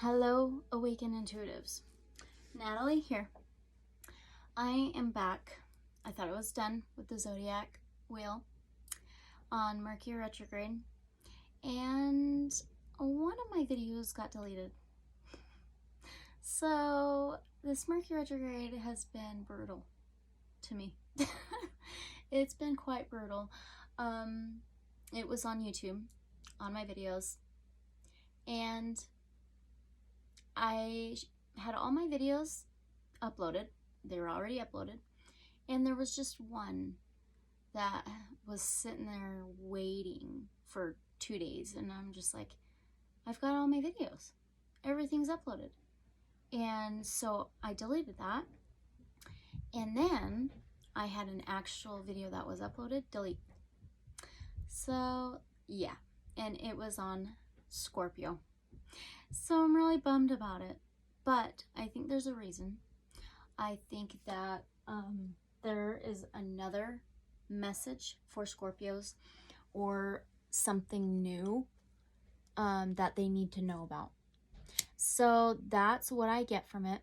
Hello, Awakened Intuitives. Natalie here. I am back. I thought I was done with the zodiac wheel on Mercury Retrograde, and one of my videos got deleted. So this Mercury Retrograde has been brutal to me. It's been quite brutal. It was on YouTube, on my videos, and I had all my videos uploaded. They were already uploaded, and there was just one that was sitting there waiting for 2 days, and I'm just like, I've got all my videos, everything's uploaded. And so I deleted that, and then I had an actual video that was uploaded delete. So yeah, and it was on Scorpio. So I'm really bummed about it, but I think there's a reason. I think that there is another message for Scorpios, or something new that they need to know about. So that's what I get from it.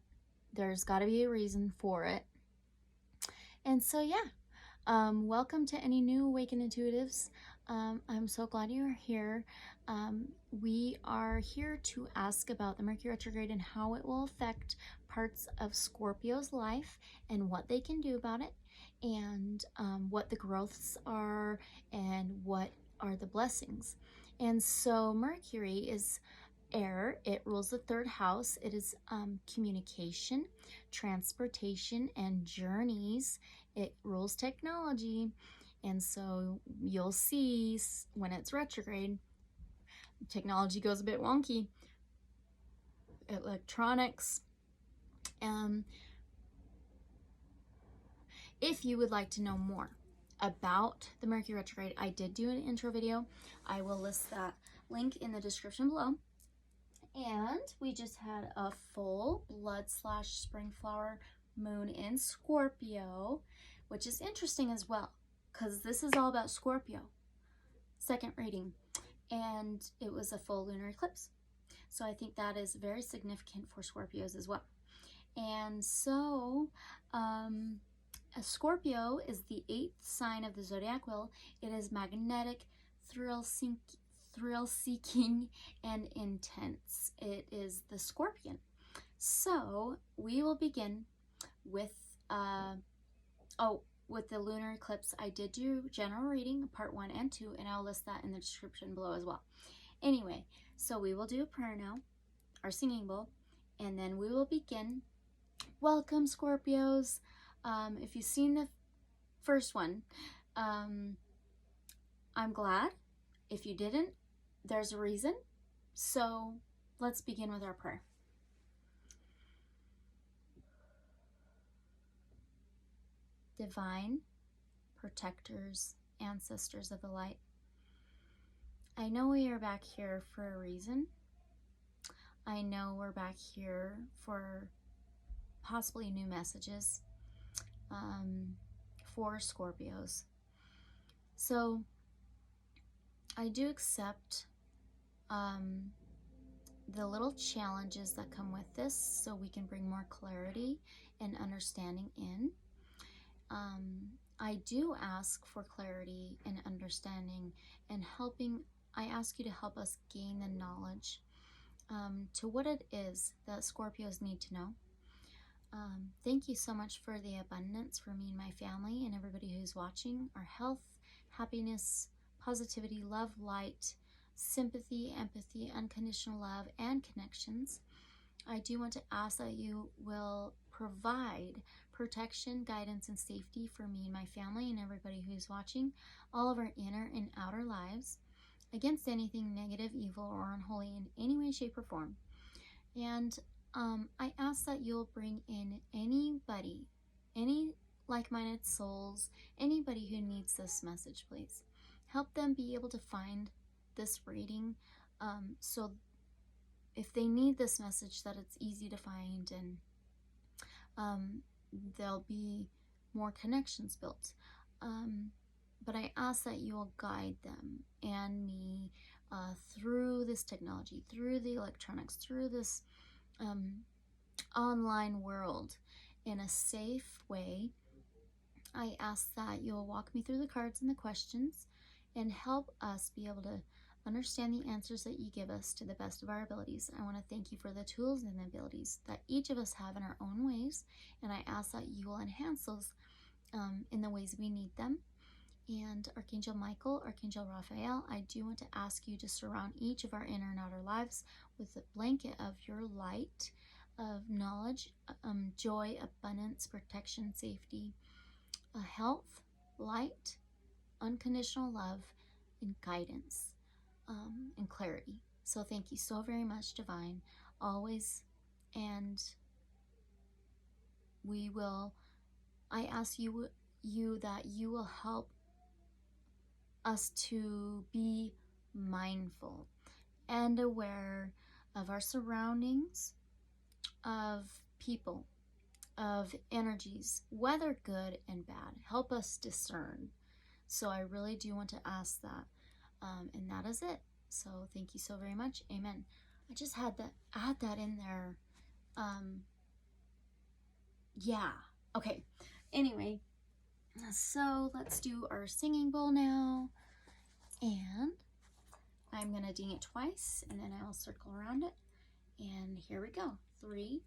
There's got to be a reason for it. And so yeah, welcome to any new Awakened Intuitives. I'm so glad you're here. We are here to ask about the Mercury retrograde and how it will affect parts of Scorpio's life and what they can do about it, and what the growths are and what are the blessings. And so Mercury is air. It rules the third house. It is communication, transportation, and journeys. It rules technology. And so you'll see when it's retrograde, technology goes a bit wonky. Electronics. If you would like to know more about the Mercury retrograde, I did do an intro video. I will list that link in the description below. And we just had a full blood/spring flower moon in Scorpio, which is interesting as well, because this is all about Scorpio. Second reading, and it was a full lunar eclipse. So I think that is very significant for Scorpios as well. And so a Scorpio is the 8th sign of the zodiac wheel. It is magnetic, thrill-seeking, and intense. It is the Scorpion. So we will begin with with the lunar eclipse. I did do general reading part 1 and 2, and I'll list that in the description below as well. Anyway, so we will do a prayer now, our singing bowl, and then we will begin. Welcome, Scorpios. If you've seen the first one, I'm glad. If you didn't, there's a reason. So let's begin with our prayer. Divine protectors, ancestors of the light, I know we are back here for a reason. I know we're back here for possibly new messages for Scorpios. So I do accept the little challenges that come with this, so we can bring more clarity and understanding in. I do ask for clarity and understanding and helping. I ask you to help us gain the knowledge to what it is that Scorpios need to know. Thank you so much for the abundance for me and my family and everybody who's watching. Our health, happiness, positivity, love, light, sympathy, empathy, unconditional love, and connections. I do want to ask that you will provide protection, guidance, and safety for me and my family and everybody who's watching, all of our inner and outer lives, against anything negative, evil, or unholy in any way, shape, or form. And I ask that you'll bring in anybody, any like-minded souls, anybody who needs this message, please. Help them be able to find this reading, so if they need this message, that it's easy to find, and there'll be more connections built. But I ask that you'll guide them and me through this technology, through the electronics, through this online world in a safe way. I ask that you'll walk me through the cards and the questions and help us be able to understand the answers that you give us to the best of our abilities. I want to thank you for the tools and the abilities that each of us have in our own ways, and I ask that you will enhance those in the ways we need them. And Archangel Michael, Archangel Raphael, I do want to ask you to surround each of our inner and outer lives with a blanket of your light, of knowledge, joy, abundance, protection, safety, health, light, unconditional love, and guidance, and clarity. So thank you so very much, Divine, always. And I ask you that you will help us to be mindful and aware of our surroundings, of people, of energies, whether good and bad. Help us discern. So I really do want to ask that. And that is it. So thank you so very much. Amen. I just had to add that in there. Yeah. Okay. Anyway, so let's do our singing bowl now. And I'm going to ding it twice, and then I will circle around it. And here we go. 3,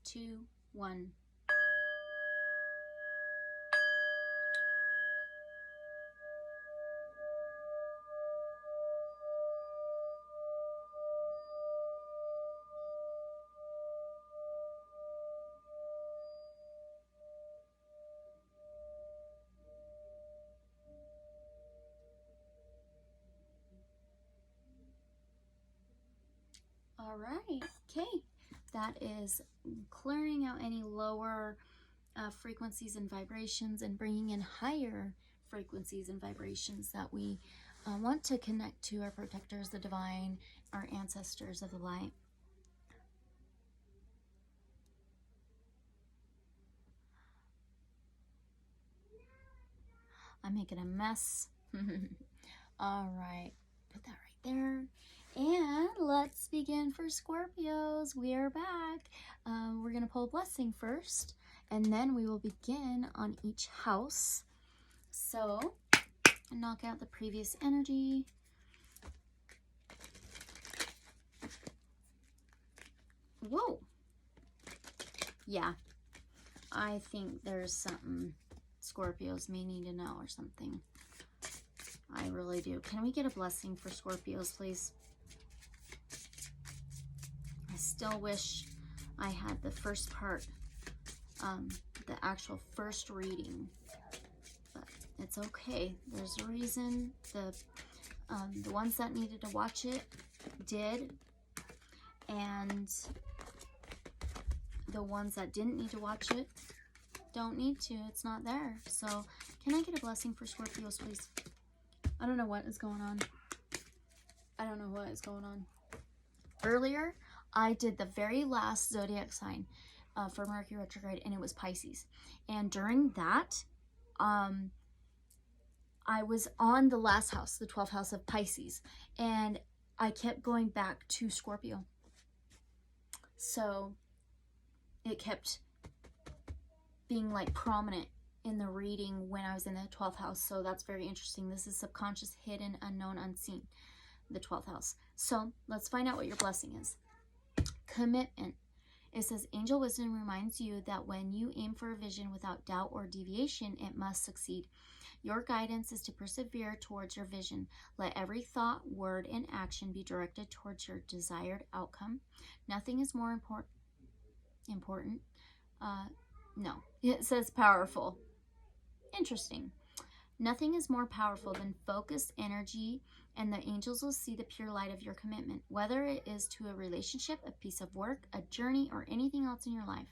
2, 1. All right, okay, that is clearing out any lower frequencies and vibrations and bringing in higher frequencies and vibrations that we want to connect to our protectors, the divine, our ancestors of the light. I'm making a mess. All right, put that right there. And let's begin for Scorpios. We are back. We're going to pull a blessing first, and then we will begin on each house. So, knock out the previous energy. Whoa. Yeah, I think there's something Scorpios may need to know or something. I really do. Can we get a blessing for Scorpios, please? I still wish I had the first part, the actual first reading, but it's okay. There's a reason. The ones that needed to watch it did, and the ones that didn't need to watch it don't need to. It's not there. So can I get a blessing for Scorpios, please? I don't know what is going on. I don't know what is going on. Earlier, I did the very last zodiac sign for Mercury Retrograde, and it was Pisces. And during that, I was on the last house, the 12th house of Pisces, and I kept going back to Scorpio. So it kept being like prominent in the reading when I was in the 12th house. So that's very interesting. This is subconscious, hidden, unknown, unseen, the 12th house. So let's find out what your blessing is. Commitment. It says, Angel Wisdom reminds you that when you aim for a vision without doubt or deviation, it must succeed. Your guidance is to persevere towards your vision. Let every thought, word, and action be directed towards your desired outcome. Nothing is more important. No, it says powerful. Interesting. Nothing is more powerful than focused energy, and the angels will see the pure light of your commitment, whether it is to a relationship, a piece of work, a journey, or anything else in your life.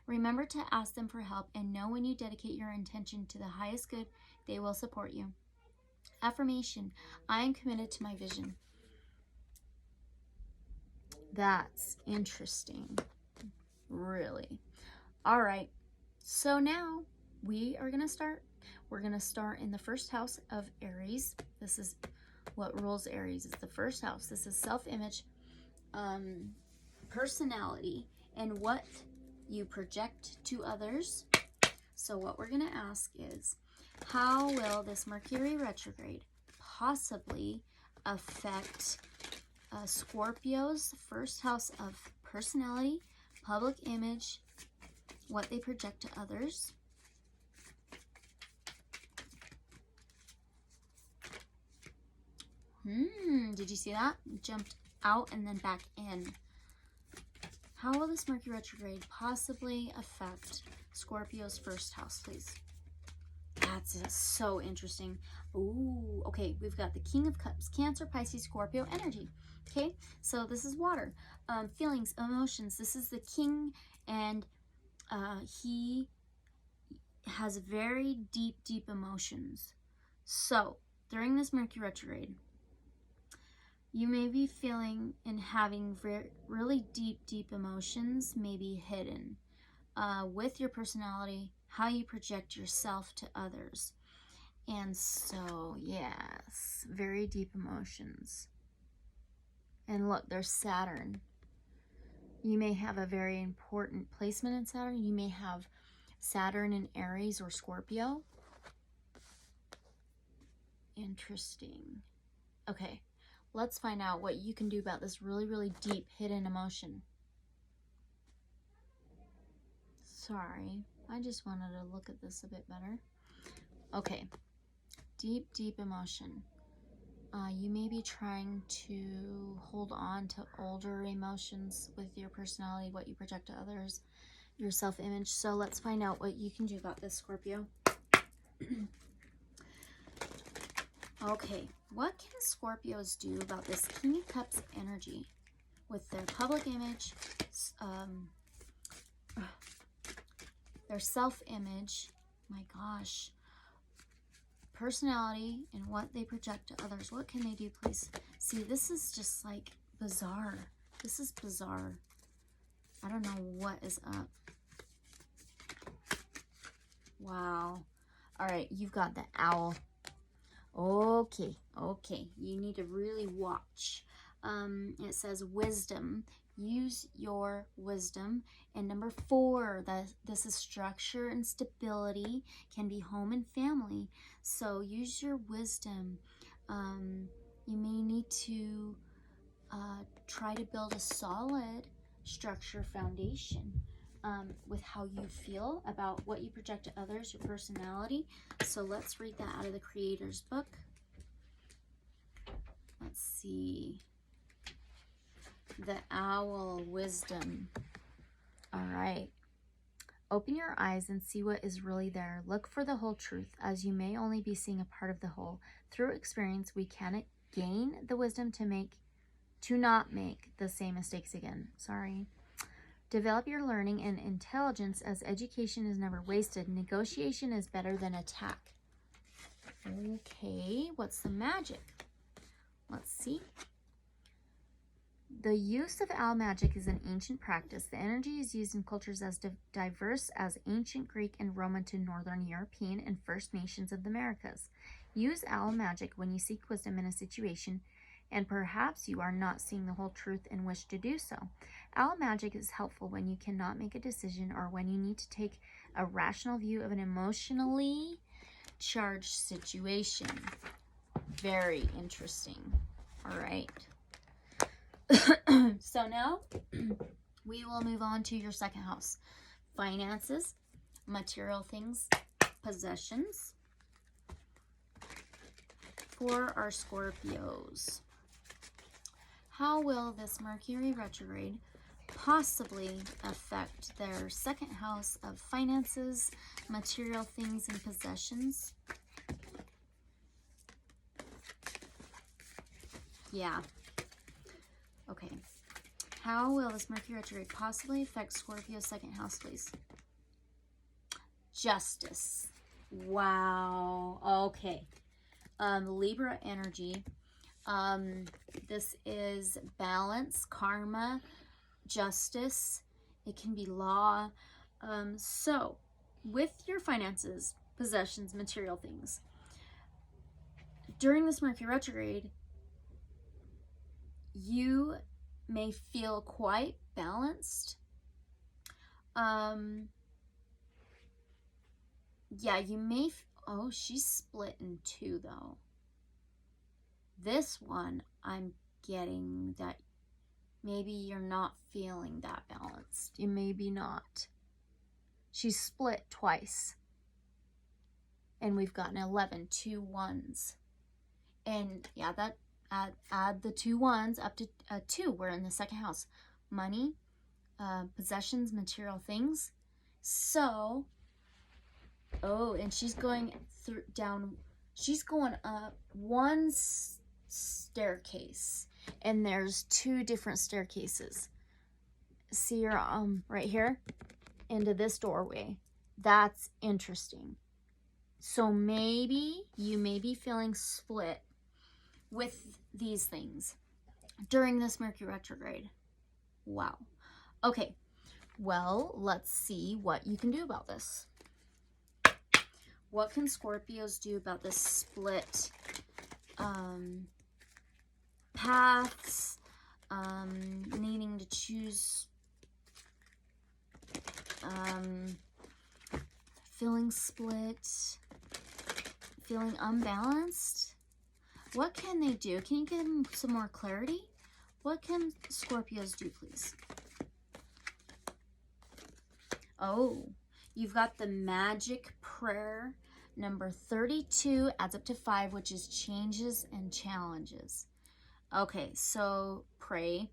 Remember to ask them for help, and know when you dedicate your intention to the highest good, they will support you. Affirmation. I am committed to my vision. That's interesting. Really. All right. So now we are going to start. We're going to start in the first house of Aries. This is What rules Aries is the first house. This is self-image, personality, and what you project to others. So what we're going to ask is, how will this Mercury retrograde possibly affect Scorpio's first house of personality, public image, what they project to others? Did you see that? Jumped out and then back in. How will this Mercury retrograde possibly affect Scorpio's first house, please? That's so interesting. Ooh, okay, we've got the King of Cups, Cancer, Pisces, Scorpio energy. Okay, so this is water. Feelings, emotions. This is the King, and he has very deep, deep emotions. So during this Mercury retrograde, you may be feeling and having really deep, deep emotions, maybe hidden with your personality, how you project yourself to others. And so, yes, very deep emotions. And look, there's Saturn. You may have a very important placement in Saturn. You may have Saturn in Aries or Scorpio. Interesting. Okay. Let's find out what you can do about this really, really deep hidden emotion. Sorry, I just wanted to look at this a bit better. Okay, deep, deep emotion. You may be trying to hold on to older emotions with your personality, what you project to others, your self-image. So let's find out what you can do about this, Scorpio. Okay, what can Scorpios do about this King of Cups energy with their public image, their self-image, my gosh, personality, and what they project to others? What can they do, please? See, this is just like bizarre. This is bizarre. I don't know what is up. Wow. All right, you've got the owl. Okay, you need to really watch. It says wisdom. Use your wisdom. And number 4, this is structure and stability, can be home and family. So use your wisdom. You may need to try to build a solid structure foundation with how you feel about what you project to others, your personality. So let's read that out of the Creator's book. Let's see. The Owl, wisdom. All right. Open your eyes and see what is really there. Look for the whole truth, as you may only be seeing a part of the whole. Through experience, we can gain the wisdom to not make the same mistakes again. Sorry. Develop your learning and intelligence, as education is never wasted. Negotiation is better than attack. Okay, what's the magic? Let's see. The use of owl magic is an ancient practice. The energy is used in cultures as diverse as ancient Greek and Roman to Northern European and First Nations of the Americas. Use owl magic when you seek wisdom in a situation, and perhaps you are not seeing the whole truth and wish to do so. Owl magic is helpful when you cannot make a decision or when you need to take a rational view of an emotionally charged situation. Very interesting. All right. So now we will move on to your second house. Finances, material things, possessions for our Scorpios. How will this Mercury retrograde possibly affect their second house of finances, material things, and possessions? Yeah. Okay. How will this Mercury retrograde possibly affect Scorpio's second house, please? Justice. Wow. Okay. Libra energy. This is balance, karma, justice. It can be law. So, with your finances, possessions, material things, during this Mercury retrograde, you may feel quite balanced. Yeah, you may, oh, she's split in two though. This one, I'm getting that maybe you're not feeling that balanced. You maybe not. She's split twice. And we've got an 11, 2 ones. And yeah, that add the 2 ones up to 2. We're in the second house. Money, possessions, material things. So, oh, and she's going down, she's going up one staircase. And there's 2 different staircases. See her right here into this doorway. That's interesting. So maybe you may be feeling split with these things during this Mercury retrograde. Wow. Okay. Well, let's see what you can do about this. What can Scorpios do about this split paths, needing to choose, feeling split, feeling unbalanced? What can they do? Can you give them some more clarity? What can Scorpios do, please? Oh, you've got the magic prayer. Number 32 adds up to 5, which is changes and challenges. Okay, so pray.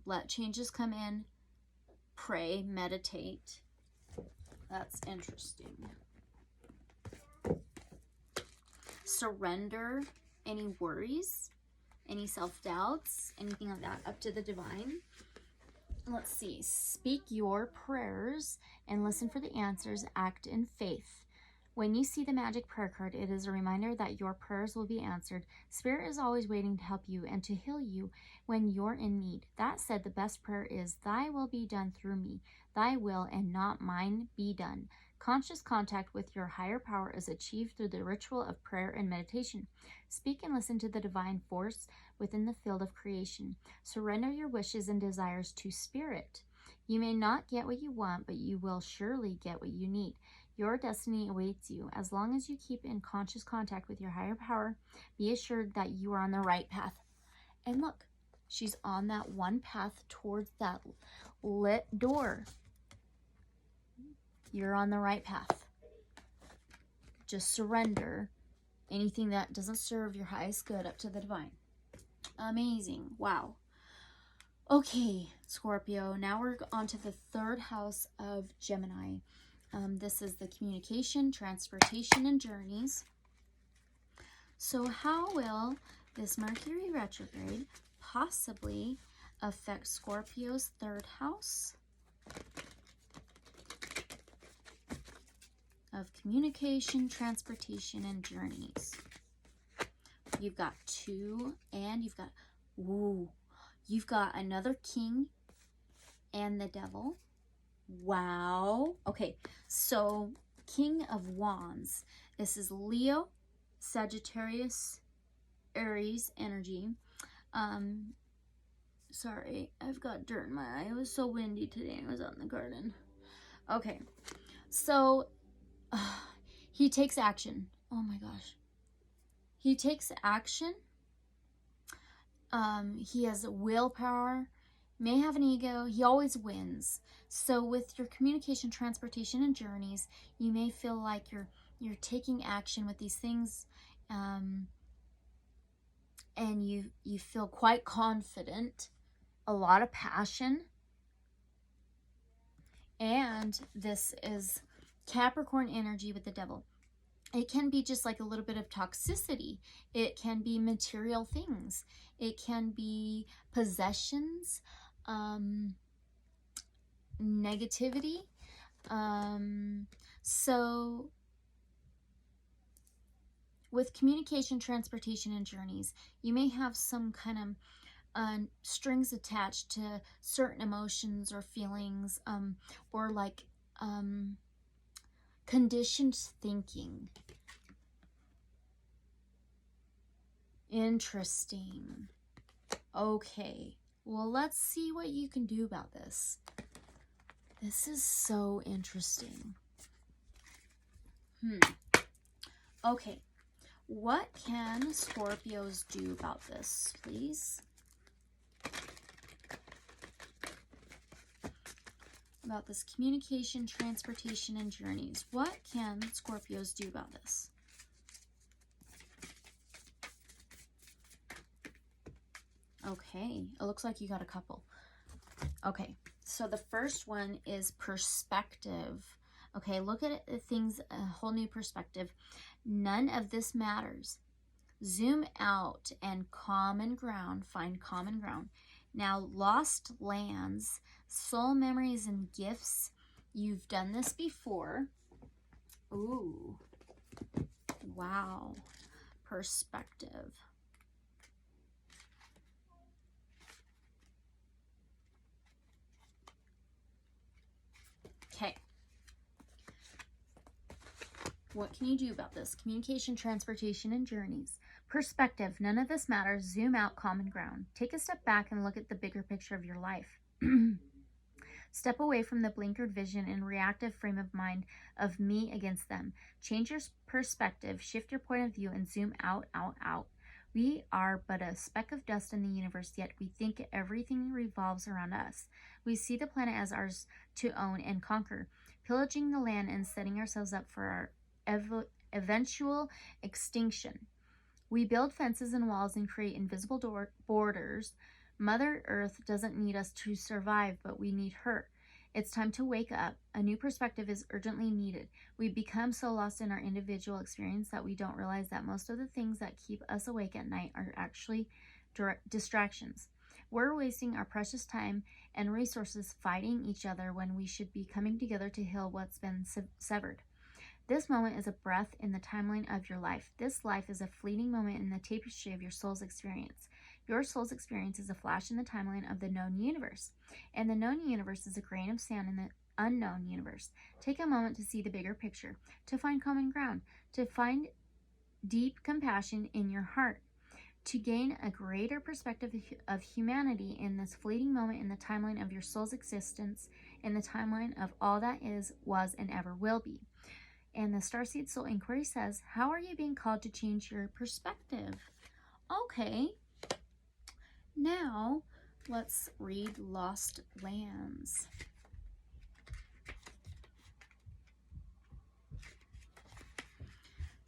Let changes come in. Pray, meditate. That's interesting. Surrender any worries, any self-doubts, anything like that up to the divine. Let's see. Speak your prayers and listen for the answers. Act in faith. When you see the magic prayer card, it is a reminder that your prayers will be answered. Spirit is always waiting to help you and to heal you when you're in need. That said, the best prayer is, Thy will be done through me. Thy will and not mine be done. Conscious contact with your higher power is achieved through the ritual of prayer and meditation. Speak and listen to the divine force within the field of creation. Surrender your wishes and desires to Spirit. You may not get what you want, but you will surely get what you need. Your destiny awaits you. As long as you keep in conscious contact with your higher power, be assured that you are on the right path. And look, she's on that one path towards that lit door. You're on the right path. Just surrender anything that doesn't serve your highest good up to the divine. Amazing. Wow. Okay, Scorpio. Now we're on to the 3rd house of Gemini. This is the communication, transportation, and journeys. So how will this Mercury retrograde possibly affect Scorpio's 3rd house of communication, transportation, and journeys? You've got 2, and you've got, ooh, you've got another king and the devil. Wow. Okay, so King of Wands. This is Leo, Sagittarius, Aries energy. Sorry, I've got dirt in my eye. It was so windy today. I was out in the garden. Okay, so he takes action. Oh my gosh. He takes action. He has willpower, may have an ego. He always wins. So with your communication, transportation, and journeys, you may feel like you're taking action with these things, and you feel quite confident, a lot of passion. And this is Capricorn energy with the devil. It can be just like a little bit of toxicity. It can be material things. It can be possessions, negativity. So with communication, transportation, and journeys, you may have some kind of strings attached to certain emotions or feelings, or like conditioned thinking. Interesting. Okay, well, let's see what you can do about this. This is so interesting. Okay, what can Scorpios do about this, please? About this communication, transportation, and journeys. What can Scorpios do about this? Okay, it looks like you got a couple. Okay, so the first one is perspective. Okay, look at things a whole new perspective. None of this matters. Zoom out and common ground, find common ground. Now, lost lands, soul memories and gifts. You've done this before. Ooh, wow, perspective. Okay. What can you do about this? Communication, transportation, and journeys. Perspective. None of this matters. Zoom out, common ground. Take a step back and look at the bigger picture of your life. Step away from the blinkered vision and reactive frame of mind of me against them. Change your perspective, shift your point of view, and zoom out, out, out. We are but a speck of dust in the universe, yet we think everything revolves around us. We see the planet as ours to own and conquer, pillaging the land and setting ourselves up for our eventual extinction. We build fences and walls and create invisible borders. Mother Earth doesn't need us to survive, but we need her. It's time to wake up. A new perspective is urgently needed. We become so lost in our individual experience that we don't realize that most of the things that keep us awake at night are actually distractions. We're wasting our precious time and resources fighting each other when we should be coming together to heal what's been severed. This moment is a breath in the timeline of your life. This life is a fleeting moment in the tapestry of your soul's experience. Your soul's experience is a flash in the timeline of the known universe. And the known universe is a grain of sand in the unknown universe. Take a moment to see the bigger picture, to find common ground, to find deep compassion in your heart, to gain a greater perspective of humanity in this fleeting moment in the timeline of your soul's existence, in the timeline of all that is, was, and ever will be. And the Starseed Soul Inquiry says, how are you being called to change your perspective? Okay. Now, let's read Lost Lands.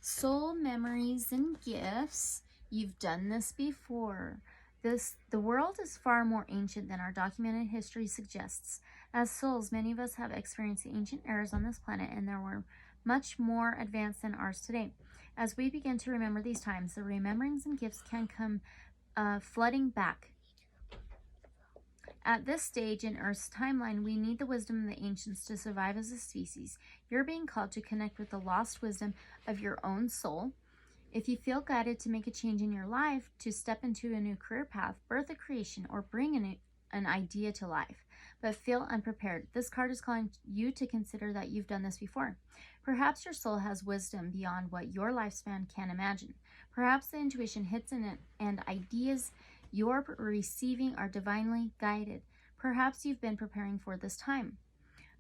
Soul memories and gifts. You've done this before. The world is far more ancient than our documented history suggests. As souls, many of us have experienced the ancient eras on this planet, and there were much more advanced than ours today. As we begin to remember these times, the rememberings and gifts can come flooding back. At this stage in Earth's timeline, we need the wisdom of the ancients to survive as a species. You're being called to connect with the lost wisdom of your own soul. If you feel guided to make a change in your life, to step into a new career path, birth a creation, or bring an idea to life, but feel unprepared, this card is calling you to consider that you've done this before. Perhaps your soul has wisdom beyond what your lifespan can imagine. Perhaps the intuition hits in it and ideas you're receiving are divinely guided. Perhaps you've been preparing for this time.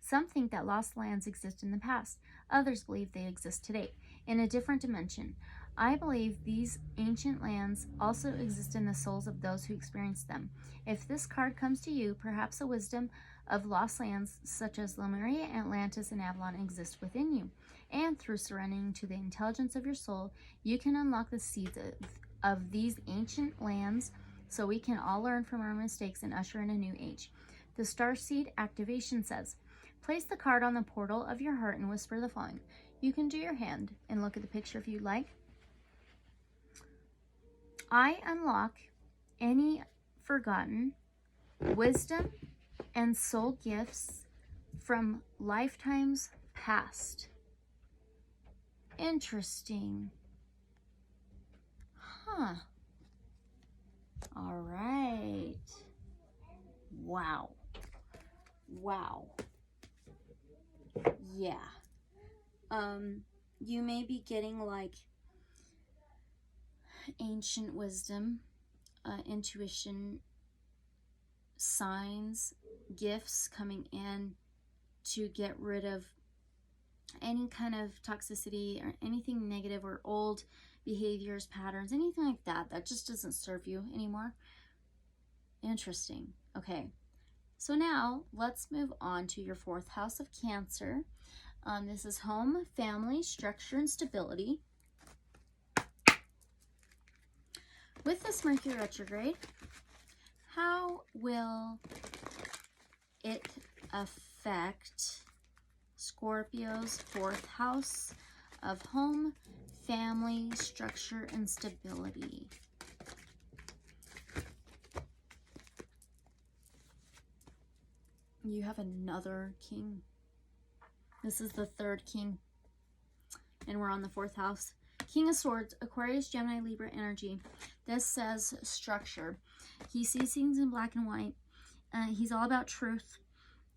Some think that lost lands exist in the past. Others believe they exist today, in a different dimension. I believe these ancient lands also exist in the souls of those who experienced them. If this card comes to you, perhaps the wisdom of lost lands such as Lemuria, Atlantis, and Avalon exist within you. And through surrendering to the intelligence of your soul, you can unlock the seeds of these ancient lands so we can all learn from our mistakes and usher in a new age. The Starseed activation says, place the card on the portal of your heart and whisper the following. You can do your hand and look at the picture if you'd like. I unlock any forgotten wisdom and soul gifts from lifetimes past. Interesting. Huh. All right. Wow. Wow. Yeah. You may be getting like ancient wisdom intuition, signs, gifts coming in to get rid of any kind of toxicity or anything negative or old behaviors, patterns, anything like that that just doesn't serve you anymore. Interesting. Okay, so now let's move on to your 4th house of Cancer. This is home, family, structure, and stability. With this Mercury retrograde, how will it affect Scorpio's 4th house of home, family, structure, and stability? You have another king. This is the 3rd king, and we're on the 4th house. King of Swords, Aquarius, Gemini, Libra energy. This says structure. He sees things in black and white. He's all about truth.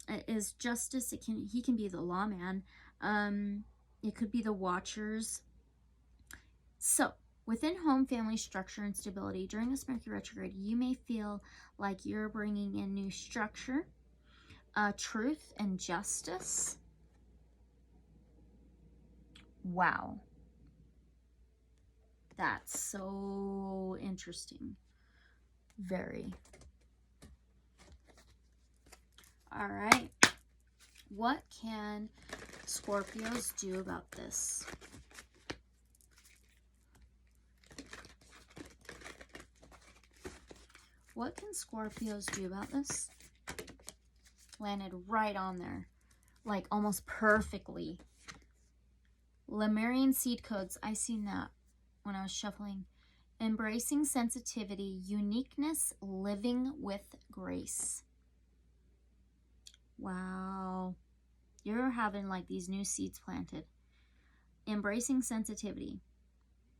It is justice. He can be the lawman. It could be the watchers. So, within home, family, structure, and stability, during this Mercury retrograde, you may feel like you're bringing in new structure, truth, and justice. Wow. That's so interesting. Very. All right. What can Scorpios do about this? What can Scorpios do about this? Landed right on there. Like almost perfectly. Lemurian seed codes. I seen that when I was shuffling. Embracing sensitivity, uniqueness, living with grace. Wow. You're having like these new seeds planted. Embracing sensitivity.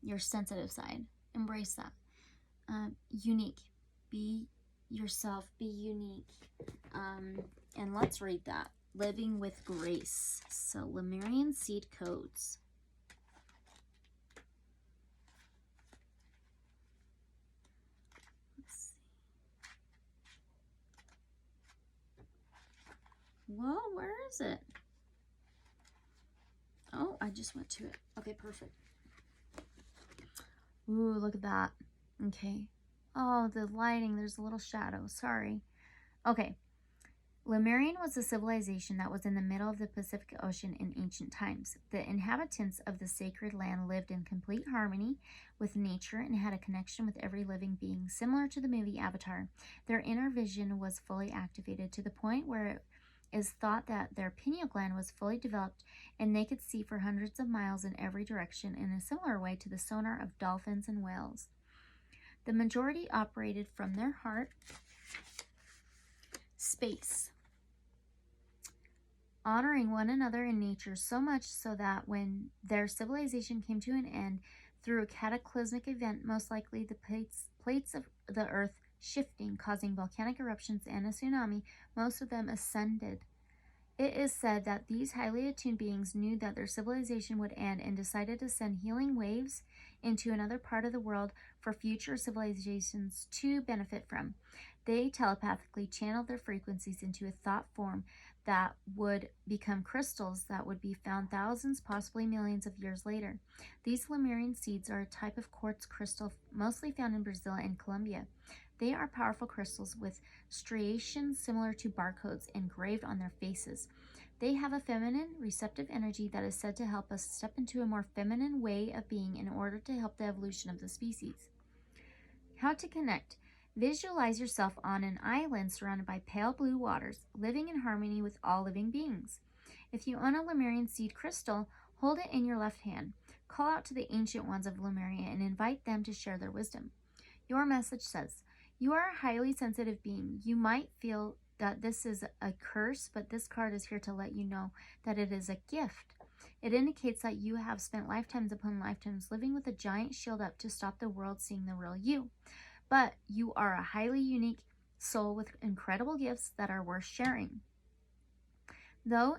Your sensitive side. Embrace that. Unique. Be yourself. Be unique. And let's read that. Living with grace. So Lemurian seed codes. Let's see. Well, where is it? Oh, I just went to it. Okay, perfect. Ooh, look at that. Okay. Oh, the lighting. There's a little shadow. Sorry. Okay. Lemurian was a civilization that was in the middle of the Pacific Ocean in ancient times. The inhabitants of the sacred land lived in complete harmony with nature and had a connection with every living being, similar to the movie Avatar. Their inner vision was fully activated to the point where it is thought that their pineal gland was fully developed and they could see for hundreds of miles in every direction in a similar way to the sonar of dolphins and whales. The majority operated from their heart space, honoring one another in nature so much so that when their civilization came to an end through a cataclysmic event, most likely the plates of the earth shifting, causing volcanic eruptions and a tsunami, most of them ascended. It is said that these highly attuned beings knew that their civilization would end and decided to send healing waves into another part of the world for future civilizations to benefit from. They telepathically channeled their frequencies into a thought form that would become crystals that would be found thousands, possibly millions of years later. These Lemurian seeds are a type of quartz crystal mostly found in Brazil and Colombia. They are powerful crystals with striations similar to barcodes engraved on their faces. They have a feminine, receptive energy that is said to help us step into a more feminine way of being in order to help the evolution of the species. How to connect. Visualize yourself on an island surrounded by pale blue waters, living in harmony with all living beings. If you own a Lemurian seed crystal, hold it in your left hand. Call out to the ancient ones of Lemuria and invite them to share their wisdom. Your message says, you are a highly sensitive being. You might feel that this is a curse, but this card is here to let you know that it is a gift. It indicates that you have spent lifetimes upon lifetimes living with a giant shield up to stop the world seeing the real you. But you are a highly unique soul with incredible gifts that are worth sharing. Though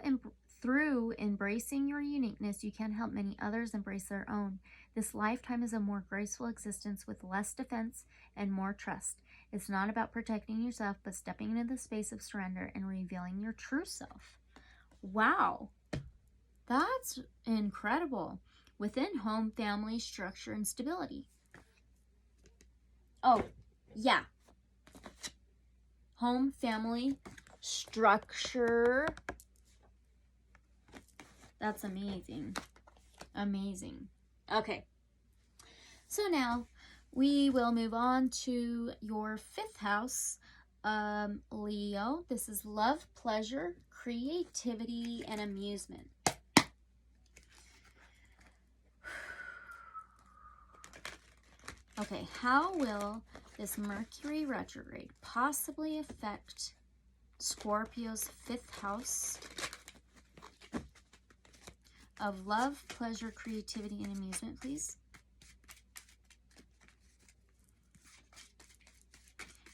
Through embracing your uniqueness, you can help many others embrace their own. This lifetime is a more graceful existence with less defense and more trust. It's not about protecting yourself, but stepping into the space of surrender and revealing your true self. Wow, that's incredible. Within home, family, structure, and stability. Oh, yeah. Home, family, structure. That's amazing. Amazing. Okay. So now we will move on to your 5th house, Leo. This is love, pleasure, creativity, and amusement. Okay, how will this Mercury retrograde possibly affect Scorpio's 5th house of love, pleasure, creativity, and amusement, please?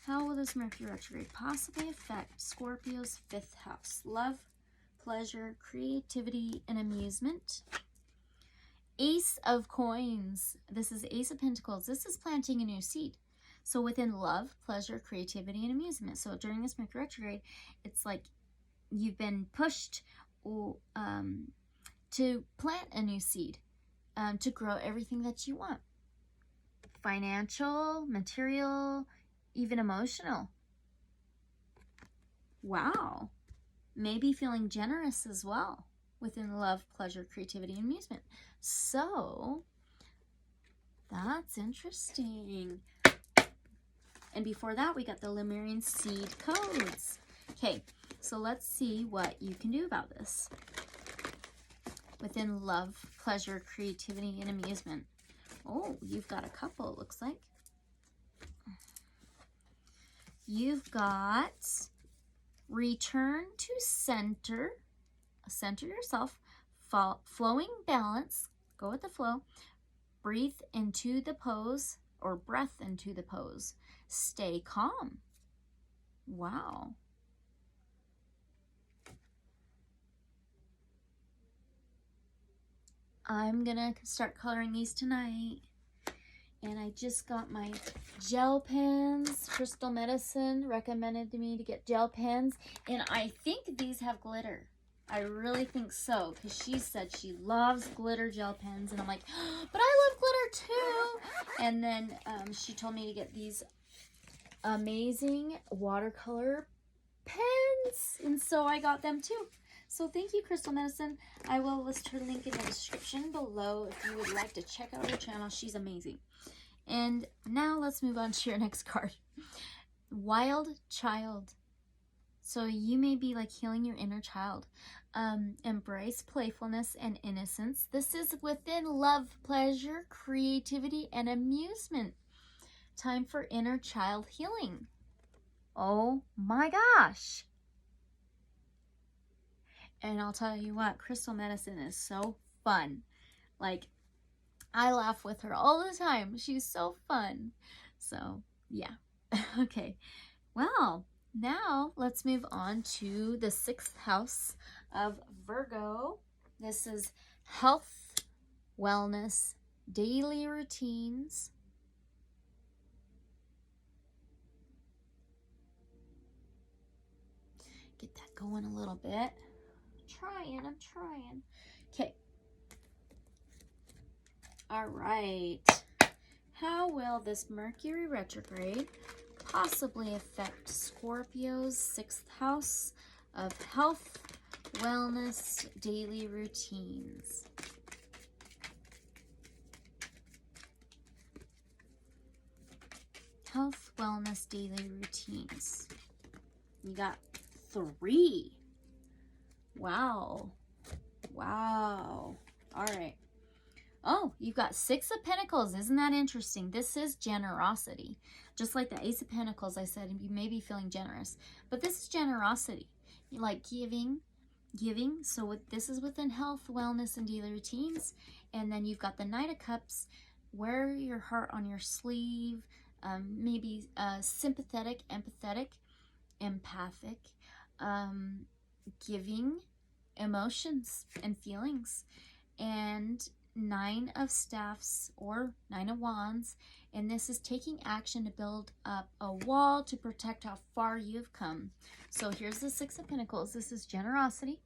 How will this Mercury retrograde possibly affect Scorpio's 5th house? Love, pleasure, creativity, and amusement. Ace of Coins. This is Ace of Pentacles. This is planting a new seed. So within love, pleasure, creativity, and amusement. So during this Mercury retrograde, it's like you've been pushed to plant a new seed, to grow everything that you want. Financial, material, even emotional. Wow. Maybe feeling generous as well within love, pleasure, creativity, and amusement. So that's interesting. And before that, we got the Lemurian seed codes. Okay, so let's see what you can do about this within love, pleasure, creativity, and amusement. Oh, you've got a couple, it looks like. You've got return to center, center yourself, flowing balance, go with the flow, breathe into the pose, or breath into the pose, stay calm. Wow. I'm gonna start coloring these tonight. And I just got my gel pens. Crystal Medicine recommended to me to get gel pens. And I think these have glitter. I really think so. Because she said she loves glitter gel pens. And I'm like, oh, but I love glitter too. And then she told me to get these amazing watercolor pens. And so I got them too. So thank you, Crystal Medicine. I will list her link in the description below if you would like to check out her channel. She's amazing. And now let's move on to your next card. Wild Child. So you may be like healing your inner child. Embrace playfulness and innocence. This is within love, pleasure, creativity, and amusement. Time for inner child healing. Oh my gosh. And I'll tell you what, Crystal Medicine is so fun. Like, I laugh with her all the time. She's so fun. So, yeah. Okay. Well, now let's move on to the 6th house of Virgo. This is health, wellness, daily routines. Get that going a little bit. I'm trying. Okay. All right. How will this Mercury retrograde possibly affect Scorpio's 6th house of health, wellness, daily routines? Health, wellness, daily routines. You got 3. Wow. Wow. All right. Oh, you've got 6 of Pentacles. Isn't that interesting? This is generosity. Just like the Ace of Pentacles, I said, you may be feeling generous. But this is generosity. You like giving. So this is within health, wellness, and daily routines. And then you've got the Knight of Cups. Wear your heart on your sleeve. Maybe sympathetic, empathetic, empathic. Giving, emotions and feelings. And Nine of Staffs or Nine of Wands, and this is taking action to build up a wall to protect how far you've come. So here's the Six of Pentacles. This is generosity,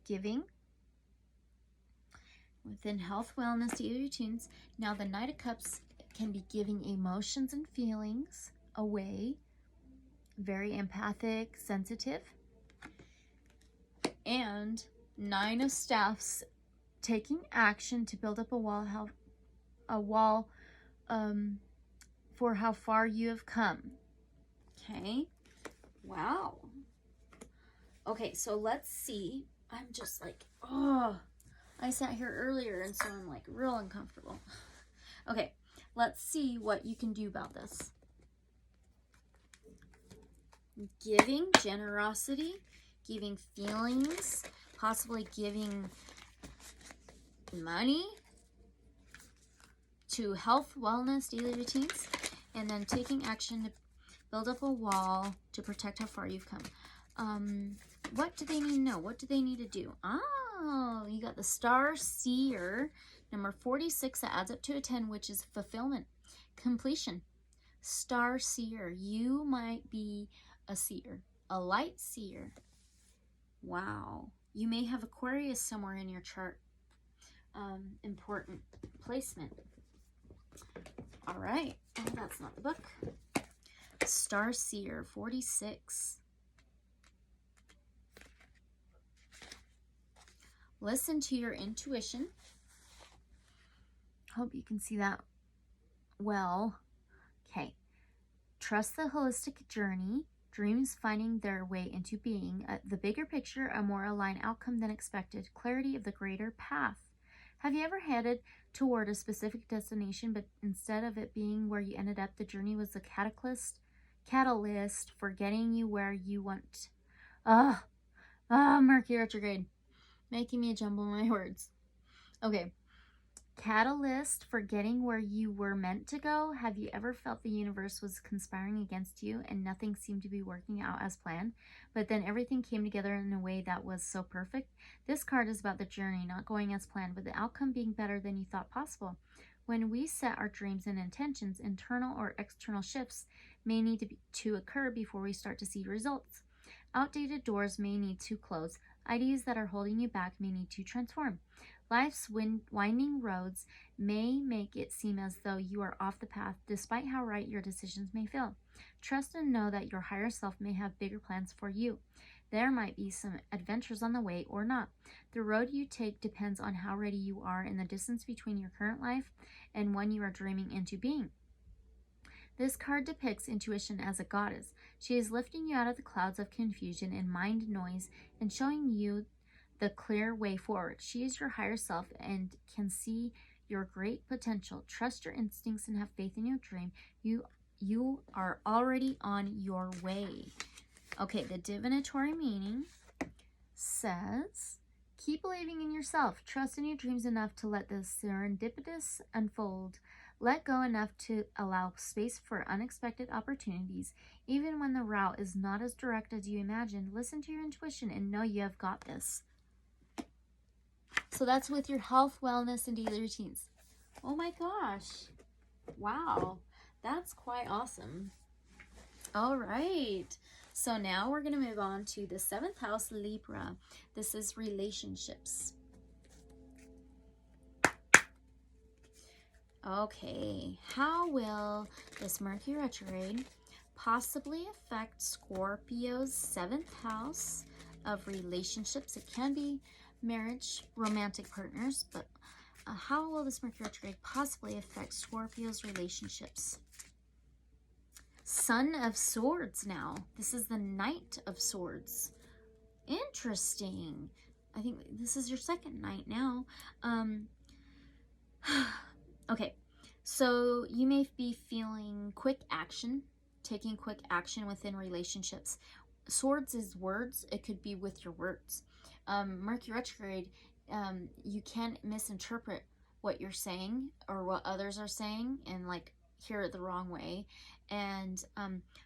giving, within health, wellness, daily routines. Now the Knight of Cups can be giving emotions and feelings away, very empathic, sensitive. And Nine of Staffs, taking action to build up a wall for how far you have come. Okay. Wow. Okay, so let's see. I'm just like, oh, I sat here earlier and so I'm like real uncomfortable. Okay, let's see what you can do about this. Giving, generosity, giving feelings, possibly giving money to health, wellness, daily routines, and then taking action to build up a wall to protect how far you've come. What do they need to know? What do they need to do? Oh, you got the Star Seer, number 46, that adds up to a 10, which is fulfillment, completion. Star Seer, you might be a seer, a light seer. Wow. You may have Aquarius somewhere in your chart. Important placement. All right. Oh, that's not the book. Star Seer 46. Listen to your intuition. Hope you can see that well. Okay. Trust the holistic journey. Dreams finding their way into being. The bigger picture, a more aligned outcome than expected. Clarity of the greater path. Have you ever headed toward a specific destination, but instead of it being where you ended up, the journey was the catalyst for getting you where you want? Mercury Retrograde. Making me jumble my words. Okay. Catalyst for getting where you were meant to go. Have you ever felt the universe was conspiring against you and nothing seemed to be working out as planned, but then everything came together in a way that was so perfect? This card is about the journey not going as planned, but the outcome being better than you thought possible. When we set our dreams and intentions, internal or external shifts may need to occur before we start to see results. Outdated doors may need to close. Ideas that are holding you back may need to transform. Life's winding roads may make it seem as though you are off the path, despite how right your decisions may feel. Trust and know that your higher self may have bigger plans for you. There might be some adventures on the way or not. The road you take depends on how ready you are in the distance between your current life and one you are dreaming into being. This card depicts intuition as a goddess. She is lifting you out of the clouds of confusion and mind noise and showing you the clear way forward. She is your higher self and can see your great potential. Trust your instincts and have faith in your dream. You are already on your way. Okay, the divinatory meaning says, keep believing in yourself. Trust in your dreams enough to let the serendipitous unfold. Let go enough to allow space for unexpected opportunities. Even when the route is not as direct as you imagined, listen to your intuition and know you have got this. So that's with your health, wellness, and daily routines. Oh my gosh. Wow. That's quite awesome. All right. So now we're going to move on to the 7th house, Libra. This is relationships. Okay. How will this Mercury retrograde possibly affect Scorpio's 7th house of relationships? It can be marriage, romantic partners, but how will this Mercury retrograde possibly affect Scorpio's relationships? Son of Swords now. This is the Knight of Swords. Interesting. I think this is your second Knight now. Okay, so you may be feeling quick action, taking quick action within relationships. Swords is words. It could be with your words. Mercury retrograde, you can misinterpret what you're saying or what others are saying and like hear it the wrong way. And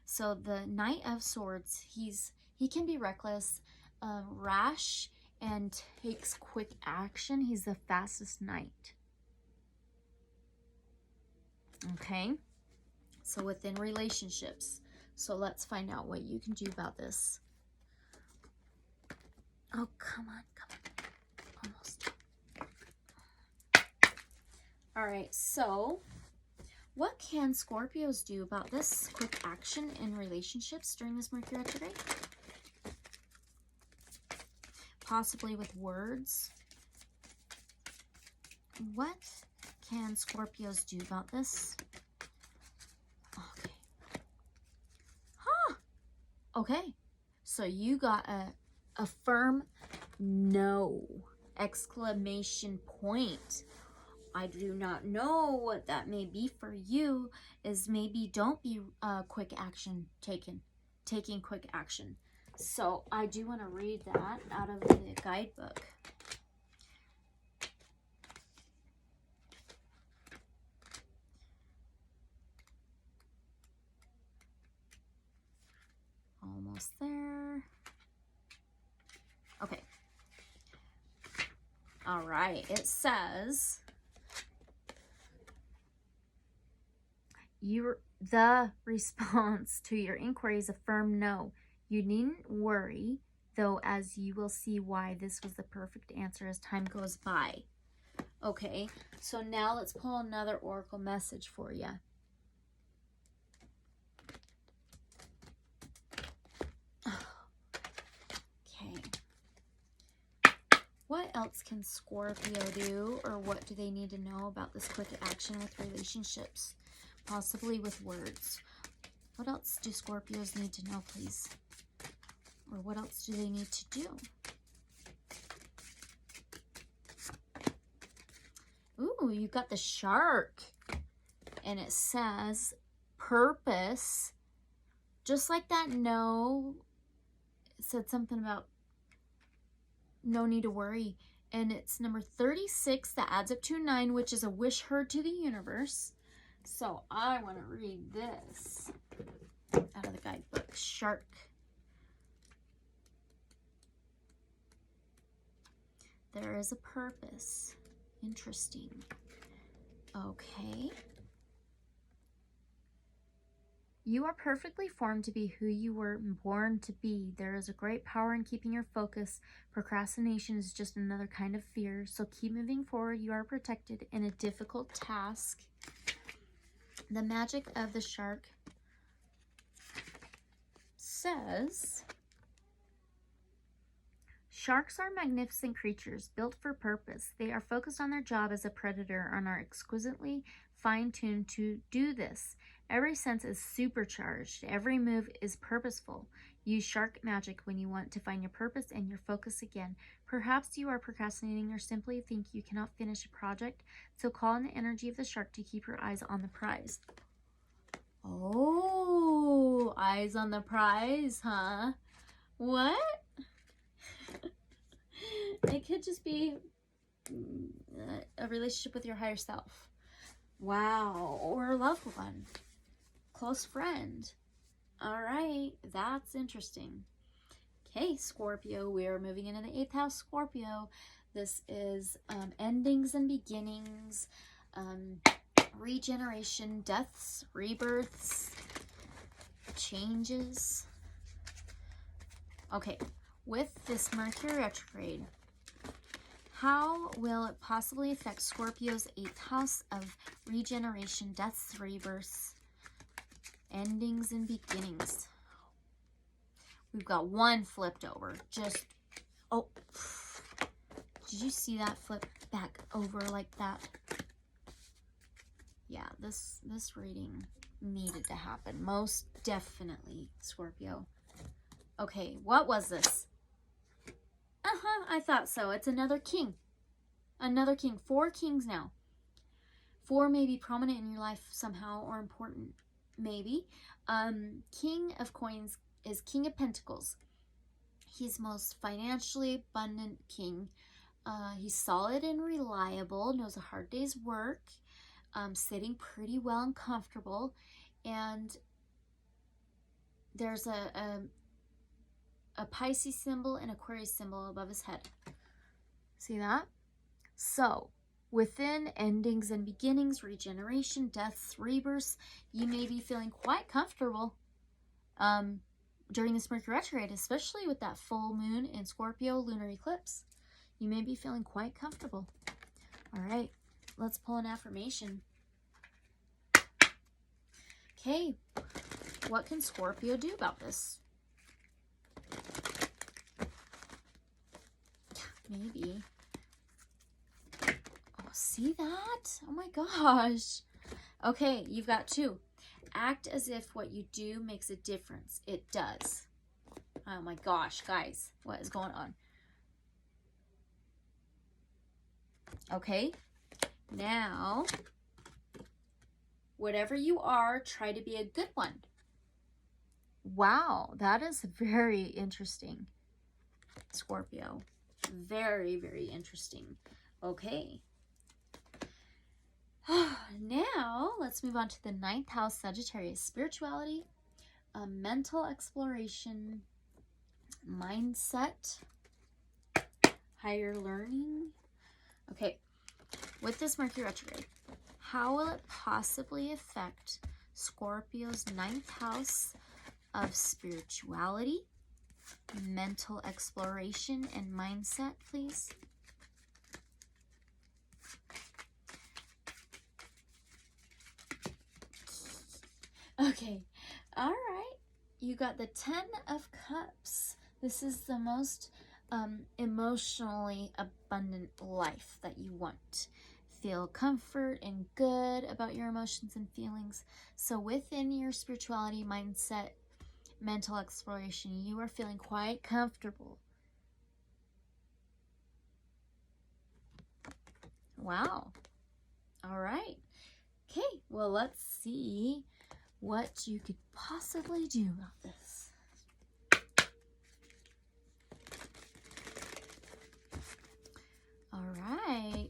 so the Knight of Swords, he can be reckless, rash, and takes quick action. He's the fastest knight. Okay, so within relationships. So let's find out what you can do about this. Oh, come on, come on. Almost. All right, so what can Scorpios do about this quick action in relationships during this Mercury retrograde? Possibly with words. What can Scorpios do about this? Okay. Huh. Okay. So you got a firm no! Exclamation point. I do not know what that may be for you. Is maybe don't be quick action taking quick action. So I do want to read that out of the guidebook. Almost there. Okay. All right. It says the response to your inquiry is a firm no. You needn't worry, though, as you will see why this was the perfect answer as time goes by. Okay, so now let's pull another oracle message for you. Okay. What else can Scorpio do, or what do they need to know about this quick action with relationships? Possibly with words. What else do Scorpios need to know, please? Or what else do they need to do? Ooh, you got the shark. And it says purpose. Just like that no. It said something about no need to worry. And it's number 36 that adds up to 9, which is a wish heard to the universe. So I want to read this out of the guidebook. Shark. There is a purpose. Interesting. Okay. You are perfectly formed to be who you were born to be. There is a great power in keeping your focus. Procrastination is just another kind of fear. So keep moving forward. You are protected in a difficult task. The magic of the shark says, sharks are magnificent creatures built for purpose. They are focused on their job as a predator and are exquisitely fine-tuned to do this. Every sense is supercharged. Every move is purposeful. Use shark magic when you want to find your purpose and your focus again. Perhaps you are procrastinating or simply think you cannot finish a project, so call on the energy of the shark to keep your eyes on the prize. Oh, eyes on the prize, huh? What? It could just be a relationship with your higher self. Wow, or a loved one, close friend. All right, that's interesting. Okay, Scorpio, we are moving into the 8th house, Scorpio. This is endings and beginnings, regeneration, deaths, rebirths, changes. Okay, with this Mercury retrograde, how will it possibly affect Scorpio's 8th house of regeneration, deaths, rebirths, endings, and beginnings? We've got one flipped over. Just, oh, did you see that flip back over like that? Yeah, this reading needed to happen. Most definitely, Scorpio. Okay, what was this? I thought so. It's another king. Another king. 4 kings now. 4 may be prominent in your life somehow or important. Maybe. King of coins is King of Pentacles. He's most financially abundant king. He's solid and reliable. Knows a hard day's work. Sitting pretty well and comfortable. And there's a Pisces symbol and Aquarius symbol above his head. See that? So, within endings and beginnings, regeneration, deaths, rebirths, you may be feeling quite comfortable during this Mercury retrograde, especially with that full moon in Scorpio lunar eclipse. You may be feeling quite comfortable. All right, let's pull an affirmation. Okay, what can Scorpio do about this? Maybe. Oh, see that? Oh my gosh. Okay, you've got 2. Act as if what you do makes a difference. It does. Oh my gosh, guys, what is going on? Okay, now, whatever you are, try to be a good one. Wow, that is very interesting, Scorpio. Very, very interesting. Okay. Now, let's move on to the 9th house, Sagittarius. Spirituality, mental exploration, mindset, higher learning. Okay, with this Mercury retrograde, how will it possibly affect Scorpio's 9th house of spirituality, mental exploration, and mindset, please? Okay, all right. You got the 10 of Cups. This is the most emotionally abundant life that you want. Feel comfort and good about your emotions and feelings. So within your spirituality, mindset, mental exploration, you are feeling quite comfortable. Wow. All right. Okay, well, let's see what you could possibly do about this. All right.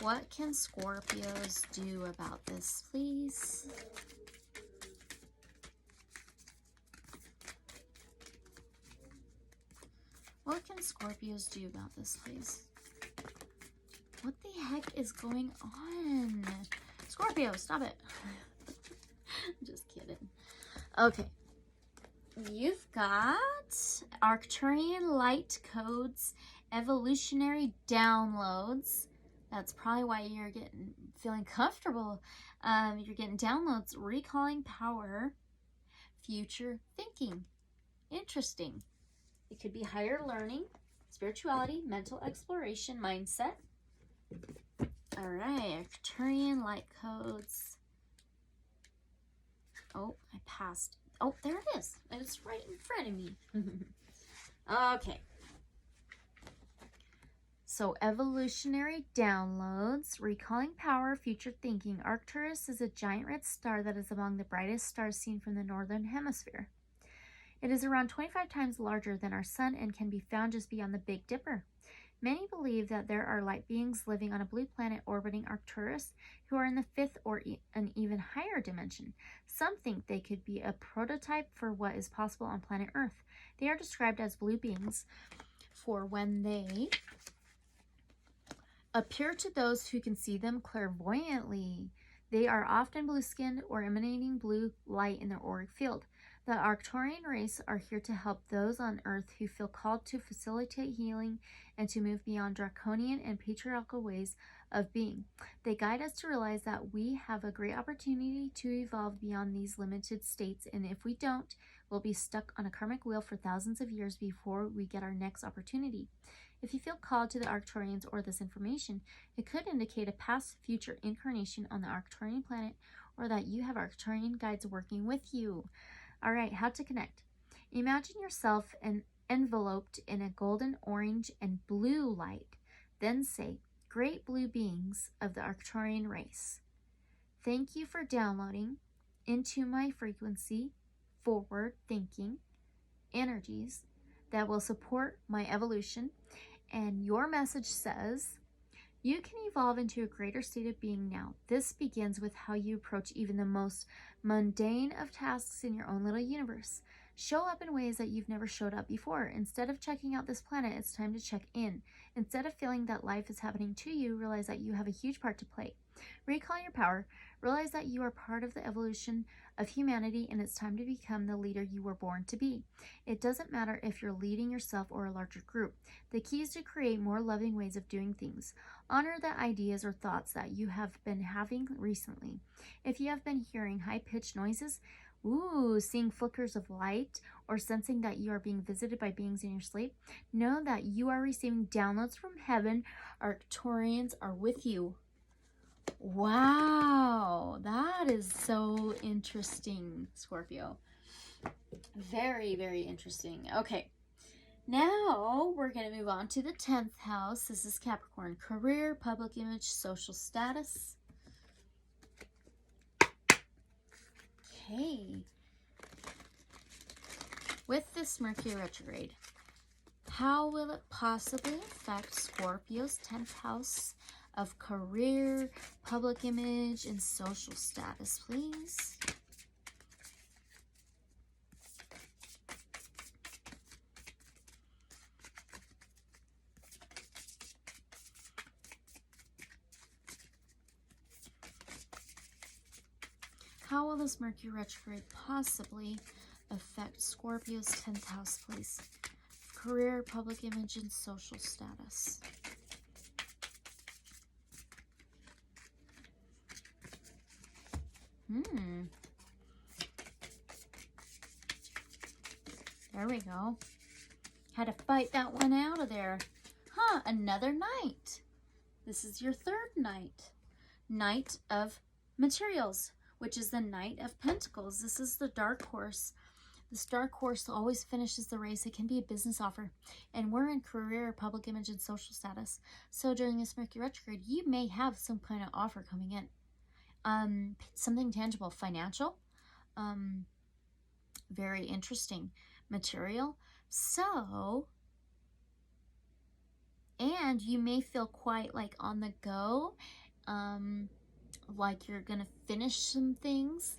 What can Scorpios do about this, please? What can Scorpios do about this, please? What the heck is going on? Scorpio, stop it. I'm just kidding. Okay. You've got Arcturian light codes, evolutionary downloads. That's probably why you're feeling comfortable. You're getting downloads, recalling power, future thinking. Interesting. It could be higher learning, spirituality, mental exploration, mindset. All right, Arcturian light codes. Oh, I passed. Oh, there it is. It's right in front of me. Okay. So, evolutionary downloads, recalling power, future thinking. Arcturus is a giant red star that is among the brightest stars seen from the northern hemisphere. It is around 25 times larger than our sun and can be found just beyond the Big Dipper. Many believe that there are light beings living on a blue planet orbiting Arcturus who are in the 5th or an even higher dimension. Some think they could be a prototype for what is possible on planet Earth. They are described as blue beings for when they appear to those who can see them clairvoyantly. They are often blue-skinned or emanating blue light in their auric field. The Arcturian race are here to help those on Earth who feel called to facilitate healing and to move beyond draconian and patriarchal ways of being. They guide us to realize that we have a great opportunity to evolve beyond these limited states, and if we don't, we'll be stuck on a karmic wheel for thousands of years before we get our next opportunity. If you feel called to the Arcturians or this information, it could indicate a past future incarnation on the Arcturian planet, or that you have Arcturian guides working with you. All right, how to connect. Imagine yourself enveloped in a golden, orange, and blue light. Then say, "Great blue beings of the Arcturian race, thank you for downloading into my frequency forward thinking energies that will support my evolution." And your message says, "You can evolve into a greater state of being now. This begins with how you approach even the most mundane of tasks in your own little universe. Show up in ways that you've never showed up before. Instead of checking out this planet, it's time to check in. Instead of feeling that life is happening to you, realize that you have a huge part to play. Recall your power. Realize that you are part of the evolution of humanity, and it's time to become the leader you were born to be. It doesn't matter if you're leading yourself or a larger group. The key is to create more loving ways of doing things. Honor the ideas or thoughts that you have been having recently. If you have been hearing high-pitched noises, seeing flickers of light, or sensing that you are being visited by beings in your sleep, know that you are receiving downloads from heaven. Arcturians are with you. Wow, that is so interesting, Scorpio. Very, very interesting. Okay, now we're going to move on to the 10th house. This is Capricorn. Career, public image, social status. Okay. With this Mercury retrograde, how will it possibly affect Scorpio's 10th house of career, public image, and social status, please? How will this Mercury retrograde possibly affect Scorpio's 10th house, please? Career, public image, and social status. There we go. Had to fight that one out of there. Huh, another knight. This is your third knight. Knight of materials, which is the Knight of Pentacles. This is the dark horse. This dark horse always finishes the race. It can be a business offer. And we're in career, public image, and social status. So during this Mercury retrograde, you may have some kind of offer coming in. Something tangible, financial, very interesting, material. So, and you may feel quite like on the go, like you're gonna finish some things.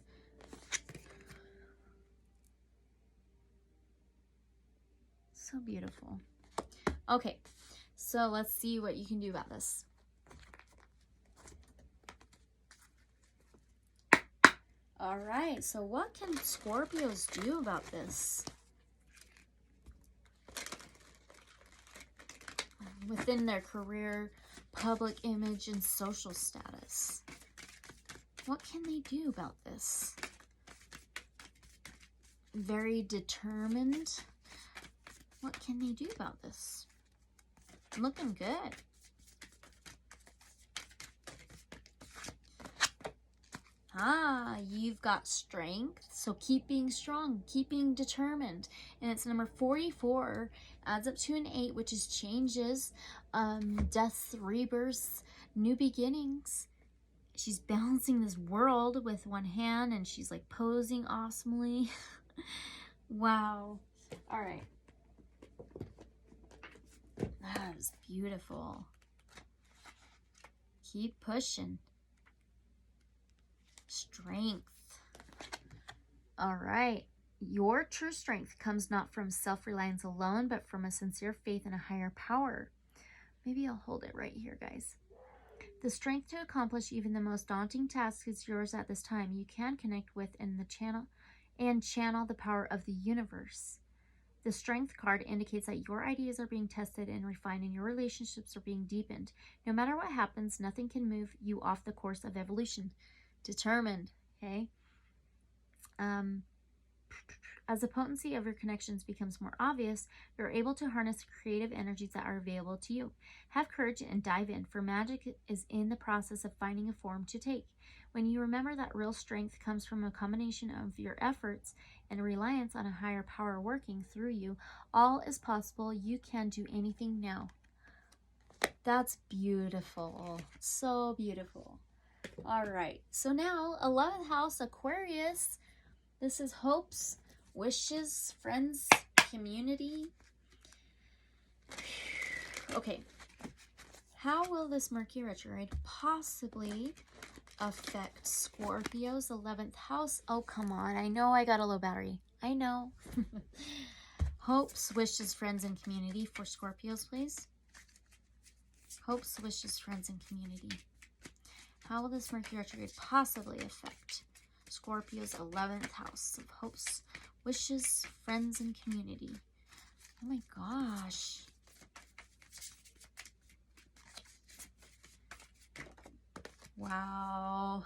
So beautiful. Okay, so let's see what you can do about this. All right, so what can Scorpios do about this? Within their career, public image, and social status. What can they do about this? Very determined. What can they do about this? Looking good. You've got strength. So keep being strong, keep being determined. And it's number 44, adds up to an 8, which is changes, deaths, rebirths, new beginnings. She's balancing this world with one hand, and she's like posing awesomely. Wow. All right. That is beautiful. Keep pushing. Strength. All right. Your true strength comes not from self-reliance alone, but from a sincere faith in a higher power. Maybe I'll hold it right here, guys. The strength to accomplish even the most daunting task is yours at this time. You can connect with channel the power of the universe. The strength card indicates that your ideas are being tested and refined, and your relationships are being deepened. No matter what happens, nothing can move you off the course of evolution. Determined, okay? As the potency of your connections becomes more obvious, you're able to harness the creative energies that are available to you. Have courage and dive in, for magic is in the process of finding a form to take. When you remember that real strength comes from a combination of your efforts and reliance on a higher power working through you, all is possible. You can do anything now. That's beautiful. So beautiful. All right. So now, 11th house, Aquarius. This is hopes, wishes, friends, community. Okay. How will this Mercury retrograde possibly affect Scorpio's 11th house? Oh, come on. I know I got a low battery. I know. Hopes, wishes, friends, and community for Scorpios, please. Hopes, wishes, friends, and community. How will this Mercury retrograde possibly affect Scorpio's 11th house of hopes, wishes, friends, and community? Oh my gosh. Wow.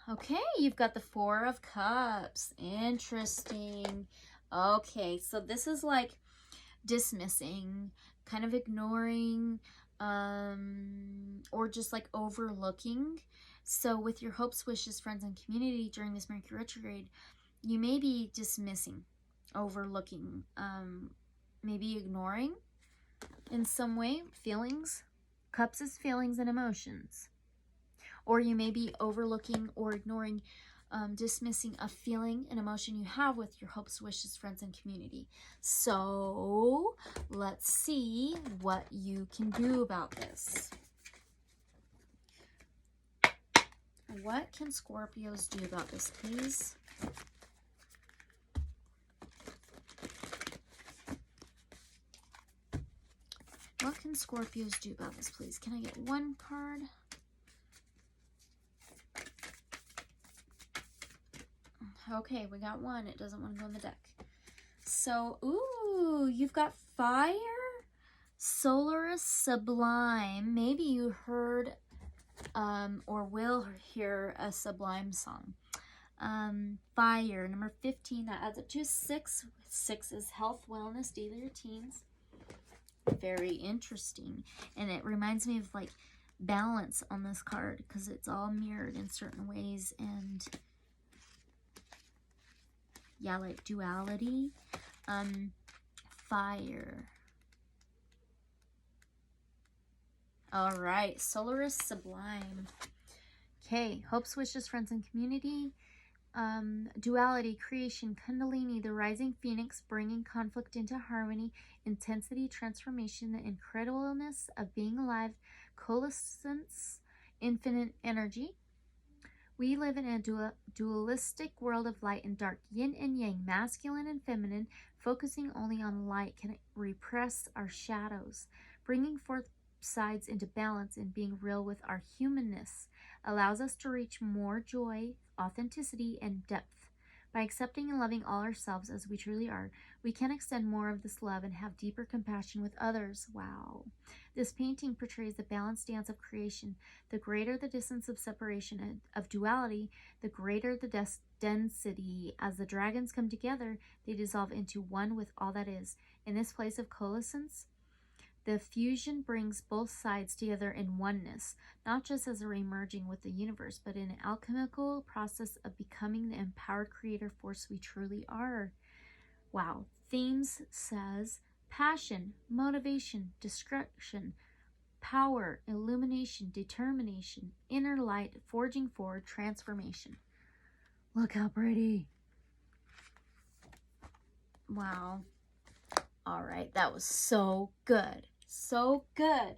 Okay, you've got the Four of Cups. Interesting. Okay, so this is like dismissing, kind of ignoring, or just like overlooking. So with your hopes, wishes, friends, and community during this Mercury retrograde, you may be dismissing, overlooking, maybe ignoring in some way feelings. Cups is feelings and emotions. Or you may be overlooking or ignoring, dismissing a feeling and emotion you have with your hopes, wishes, friends, and community. So let's see what you can do about this. What can Scorpios do about this, please? What can Scorpios do about this, please? Can I get one card? Okay, we got one. It doesn't want to go in the deck. So, ooh, you've got fire, Solaris Sublime. Maybe you heard or will hear a Sublime song. Fire, number 15. That adds up to 6. 6 is health, wellness, daily routines. Very interesting. And it reminds me of like balance on this card because it's all mirrored in certain ways. And yeah, like duality. Fire. All right, Solaris Sublime. Okay, hopes, wishes, friends, and community. Duality, creation, Kundalini, the rising phoenix, bringing conflict into harmony, intensity, transformation, the incredibleness of being alive, coalescence, infinite energy. We live in a dualistic world of light and dark, yin and yang, masculine and feminine. Focusing only on light can repress our shadows. Bringing forth sides into balance and being real with our humanness allows us to reach more joy, authenticity, and depth. By accepting and loving all ourselves as we truly are, we can extend more of this love and have deeper compassion with others. Wow. This painting portrays the balanced dance of creation. The greater the distance of separation of duality, the greater the density. As the dragons come together, they dissolve into one with all that is. In this place of coalescence, the fusion brings both sides together in oneness, not just as a remerging with the universe, but in an alchemical process of becoming the empowered creator force we truly are. Wow. Themes says passion, motivation, discretion, power, illumination, determination, inner light, forging forward, transformation. Look how pretty. Wow. All right, that was so good. So good.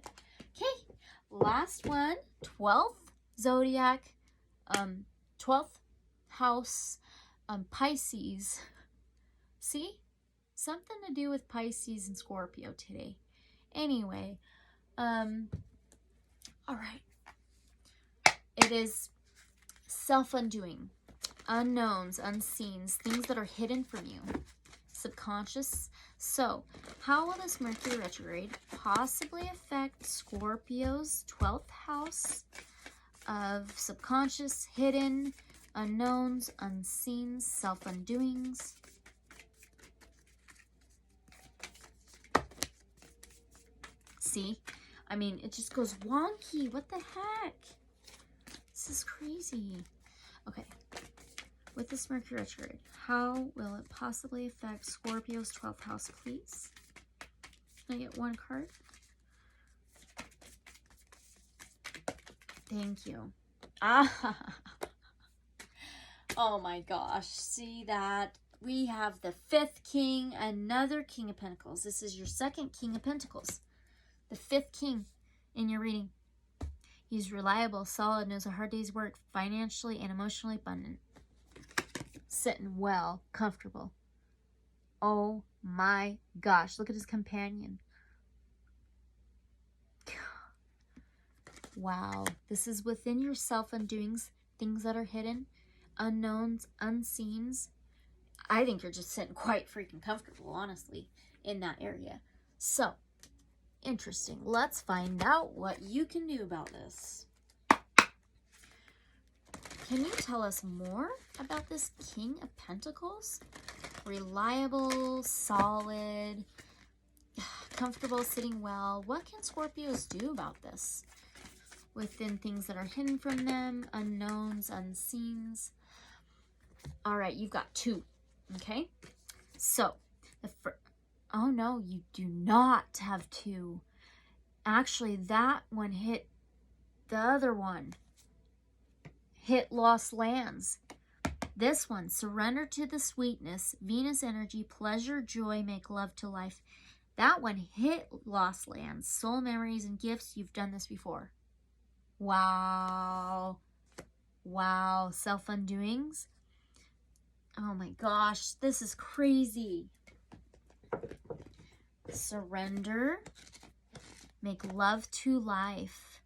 Okay, last one, 12th zodiac, 12th house, Pisces. See? Something to do with Pisces and Scorpio today. Anyway, all right. It is self-undoing, unknowns, unseens, things that are hidden from you. Subconscious. So, how will this Mercury retrograde possibly affect Scorpio's 12th house of subconscious, hidden, unknowns, unseens, self-undoings? See? I mean, it just goes wonky. What the heck? This is crazy. Okay. With this Mercury retrograde, how will it possibly affect Scorpio's 12th house, please? Can I get one card? Thank you. Ah! Oh my gosh. See that? We have the 5th king, another king of pentacles. This is your 2nd king of pentacles. The 5th king in your reading. He's reliable, solid, knows a hard day's work, financially and emotionally abundant. sitting well, comfortable. Oh my gosh, look at his companion. Wow, this is within yourself undoings, things that are hidden, unknowns, unseens. I think you're just sitting quite freaking comfortable, honestly, in that area. So, interesting. Let's find out what you can do about this. Can you tell us more about this King of Pentacles? Reliable, solid, comfortable, sitting well. What can Scorpios do about this? Within things that are hidden from them, unknowns, unseens. All right, you've got 2. Okay, so oh no, you do not have 2. Actually, that one hit the other one. Hit lost lands. This one, surrender to the sweetness, Venus energy, pleasure, joy, make love to life. That one hit lost lands, soul memories and gifts. You've done this before. Wow. Wow. Self-undoings. Oh my gosh, this is crazy. Surrender. Make love to life.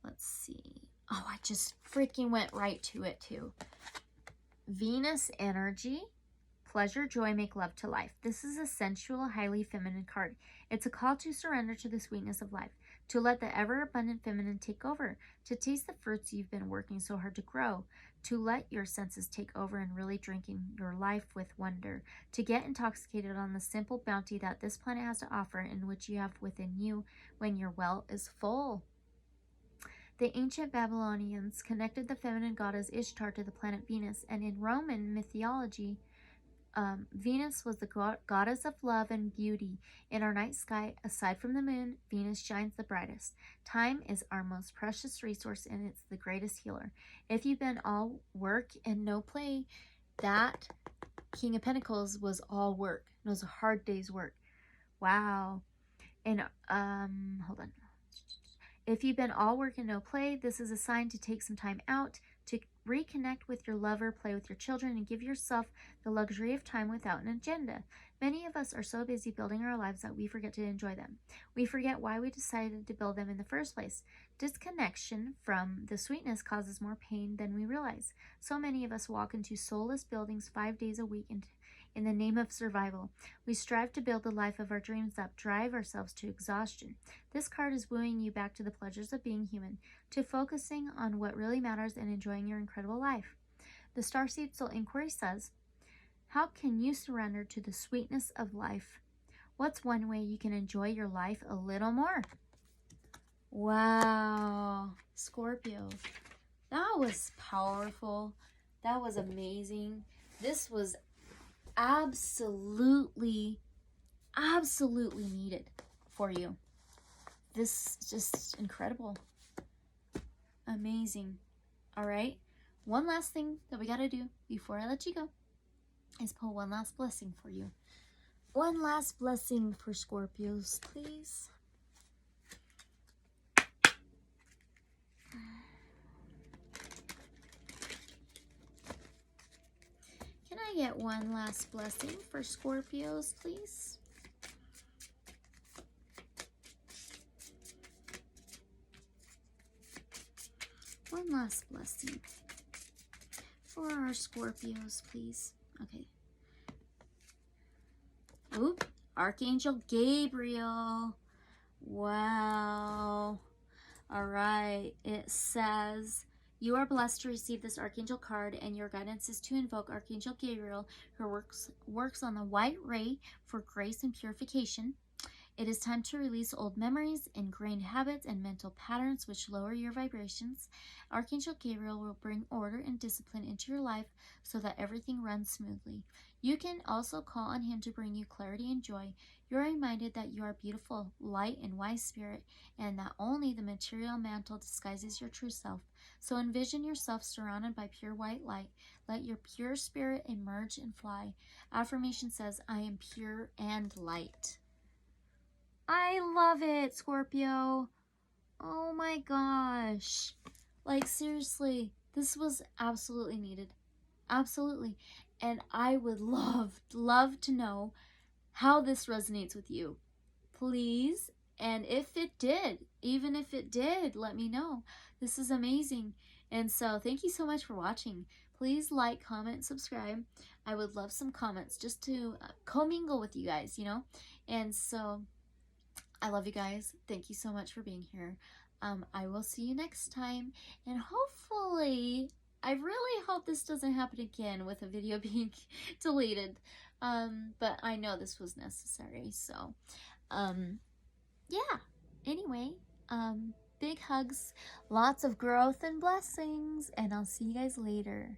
Let's see. Oh, I just freaking went right to it too. Venus energy. Pleasure, joy, make love to life. This is a sensual, highly feminine card. It's a call to surrender to the sweetness of life, to let the ever-abundant feminine take over, to taste the fruits you've been working so hard to grow, to let your senses take over and really drink in your life with wonder, to get intoxicated on the simple bounty that this planet has to offer and which you have within you when your well is full. The ancient Babylonians connected the feminine goddess Ishtar to the planet Venus, and in Roman mythology, Venus was the goddess of love and beauty. In our night sky, aside from the moon, Venus shines the brightest. Time is our most precious resource, and it's the greatest healer. If you've been all work and no play, that King of Pentacles was all work. It was a hard day's work. Wow. And, hold on. If you've been all work and no play, this is a sign to take some time out, to reconnect with your lover, play with your children, and give yourself the luxury of time without an agenda. Many of us are so busy building our lives that we forget to enjoy them. We forget why we decided to build them in the first place. Disconnection from the sweetness causes more pain than we realize. So many of us walk into soulless buildings 5 days a week in the name of survival. We strive to build the life of our dreams that drive ourselves to exhaustion. This card is wooing you back to the pleasures of being human, to focusing on what really matters and enjoying your incredible life. The Starseed Soul Inquiry says, how can you surrender to the sweetness of life? What's one way you can enjoy your life a little more? Wow, Scorpio. That was powerful. That was amazing. This was absolutely needed for you. This is just incredible. Amazing. All right. One last thing that we got to do before I let you go is pull one last blessing for you. One last blessing for Scorpios, please. Can I get one last blessing for Scorpios, please? One last blessing for our Scorpios, please. Okay. Oop. Archangel Gabriel. Wow. All right. It says, you are blessed to receive this Archangel card, and your guidance is to invoke Archangel Gabriel, who works on the white ray for grace and purification. It is time to release old memories, ingrained habits, and mental patterns which lower your vibrations. Archangel Gabriel will bring order and discipline into your life so that everything runs smoothly. You can also call on him to bring you clarity and joy. You are reminded that you are beautiful, light, and wise spirit, and that only the material mantle disguises your true self. So envision yourself surrounded by pure white light. Let your pure spirit emerge and fly. Affirmation says, I am pure and light. I love it, Scorpio. Oh my gosh. Like, seriously, this was absolutely needed. Absolutely. And I would love to know how this resonates with you. Please. And if it did, even if it did, let me know. This is amazing. And so thank you so much for watching. Please like, comment, subscribe. I would love some comments just to commingle with you guys, you know. And so I love you guys. Thank you so much for being here. I will see you next time. And hopefully, I really hope this doesn't happen again with a video being deleted. But I know this was necessary. So, yeah. Anyway, big hugs, lots of growth and blessings. And I'll see you guys later.